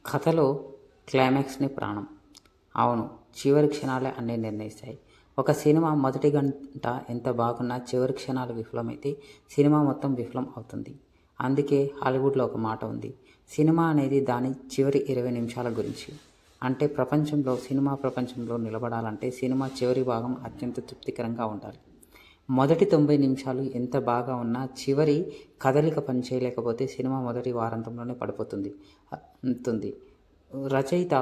కథలో క్లైమాక్స్‌నే ప్రాణం. అవును, చివరి క్షణాలే అన్నీ నిర్ణయిస్తాయి. ఒక సినిమా మొదటి గంట ఎంత బాగున్నా చివరి క్షణాలు విఫలమైతే సినిమా మొత్తం విఫలం అవుతుంది. అందుకే హాలీవుడ్‌లో ఒక మాట ఉంది. సినిమా అనేది దాని చివరి 20 నిమిషాల గురించి. అంటే సినిమా ప్రపంచంలో నిలబడాలంటే సినిమా చివరి భాగం అత్యంత తృప్తికరంగా ఉండాలి. మొదటి 90 నిమిషాలు ఎంత బాగా ఉన్నా చివరి కదలిక పనిచేయలేకపోతే సినిమా మొదటి వారాంతంలోనే పడిపోతుంది. ఉంటుంది. రచయిత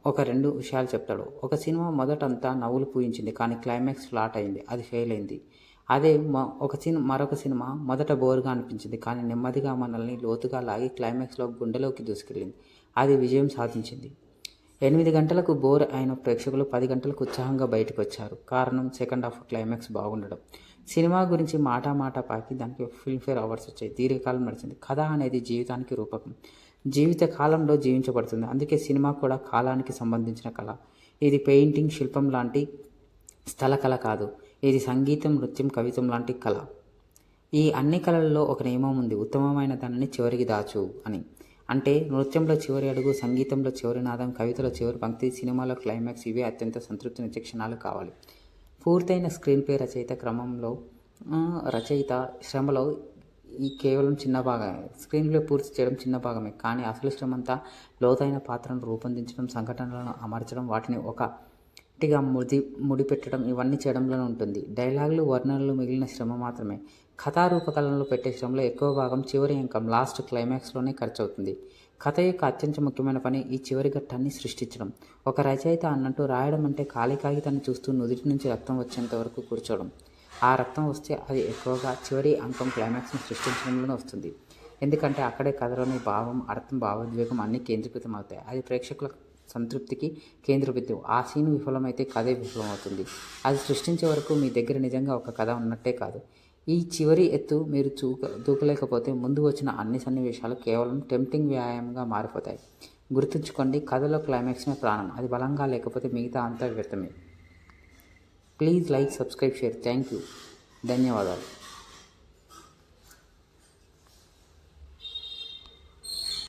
ఒక 2 విషయాలు చెప్తాడు. ఒక సినిమా మొదటంతా నవ్వులు పూయించింది, కానీ క్లైమాక్స్ ఫ్లాట్ అయింది, అది ఫెయిల్ అయింది. అదే మరొక సినిమా మొదట బోర్‌గా అనిపించింది, కానీ నెమ్మదిగా మనల్ని లోతుగా లాగి క్లైమాక్స్‌లో గుండెలోకి దూసుకెళ్ళింది, అది విజయం సాధించింది. 8 గంటలకు బోర్ అయిన ప్రేక్షకులు 10 గంటలకు ఉత్సాహంగా బయటకొచ్చారు. కారణం సెకండ్ హాఫ్ క్లైమాక్స్ బాగుండడం. సినిమా గురించి మాట పాకి దానికి ఫిల్మ్‌ఫేర్ అవార్డ్స్ వచ్చాయి. దీర్ఘకాలం నడిచింది. కథ అనేది జీవితానికి రూపకం. జీవిత కాలంలో జీవించబడుతుంది. అందుకే సినిమా కూడా కాలానికి సంబంధించిన కళ. ఇది పెయింటింగ్, శిల్పం లాంటి స్థల కళ కాదు. ఇది సంగీతం, నృత్యం, కవిత్వం లాంటి కళ. ఈ అన్ని కళలలో ఒక నియమం ఉంది. ఉత్తమమైన దానిని చివరికి దాచు అని. అంటే నృత్యంలో చివరి అడుగు, సంగీతంలో చివరి నాదం, కవితలో చివరి పంక్తి, సినిమాలో క్లైమాక్స్, ఇవే అత్యంత సంతృప్తినిచ్చే క్షణాలు కావాలి. పూర్తయిన స్క్రీన్ ప్లే రచయిత శ్రమలో ఈ కేవలం చిన్న భాగమే. స్క్రీన్ ప్లే పూర్తి చేయడం చిన్న భాగమే, కానీ అసలు శ్రమంతా లోతైన పాత్రను రూపొందించడం, సంఘటనలను అమర్చడం, వాటిని ఒకటిగా ముడిపెట్టడం, ఇవన్నీ చేయడంలోనే ఉంటుంది. డైలాగులు, వర్ణనలు మిగిలిన శ్రమ మాత్రమే. కథా రూపకల్పనలో పెట్టే శ్రమలో ఎక్కువ భాగం చివరి అంకం, లాస్ట్ క్లైమాక్స్లోనే ఖర్చవుతుంది. కథ యొక్క అత్యంత ముఖ్యమైన పని ఈ చివరి ఘట్టాన్ని సృష్టించడం. ఒక రచయిత అన్నట్టు రాయడం అంటే ఖాళీ కాగితాన్ని చూస్తూ నుదుటి నుంచి రక్తం వచ్చేంత వరకు కూర్చోవడం. ఆ రక్తం వస్తే అది ఎక్కువగా చివరి అంకం క్లైమాక్స్ని సృష్టించడంలోనే వస్తుంది. ఎందుకంటే అక్కడే కథలోని భావం, అర్థం, భావోద్వేగం అన్నీ కేంద్రీకృతం అవుతాయి. అది ప్రేక్షకుల సంతృప్తికి కేంద్ర బిందువు. ఆ సీన్ విఫలమైతే కథే విఫలమవుతుంది. అది సృష్టించే వరకు మీ దగ్గర నిజంగా ఒక కథ ఉన్నట్టే కాదు. ఈ చివరి ఎత్తు మీరు దూకలేకపోతే ముందు వచ్చిన అన్ని సన్నివేశాలు కేవలం టెంప్టింగ్ వ్యాయామంగా మారిపోతాయి. గుర్తుంచుకోండి, కథలో క్లైమాక్స్నే ప్రాణం. అది బలంగా లేకపోతే మిగతా అంతా వ్యర్థమే. Please like, subscribe, share. Thank you. ధన్యవాదాలు.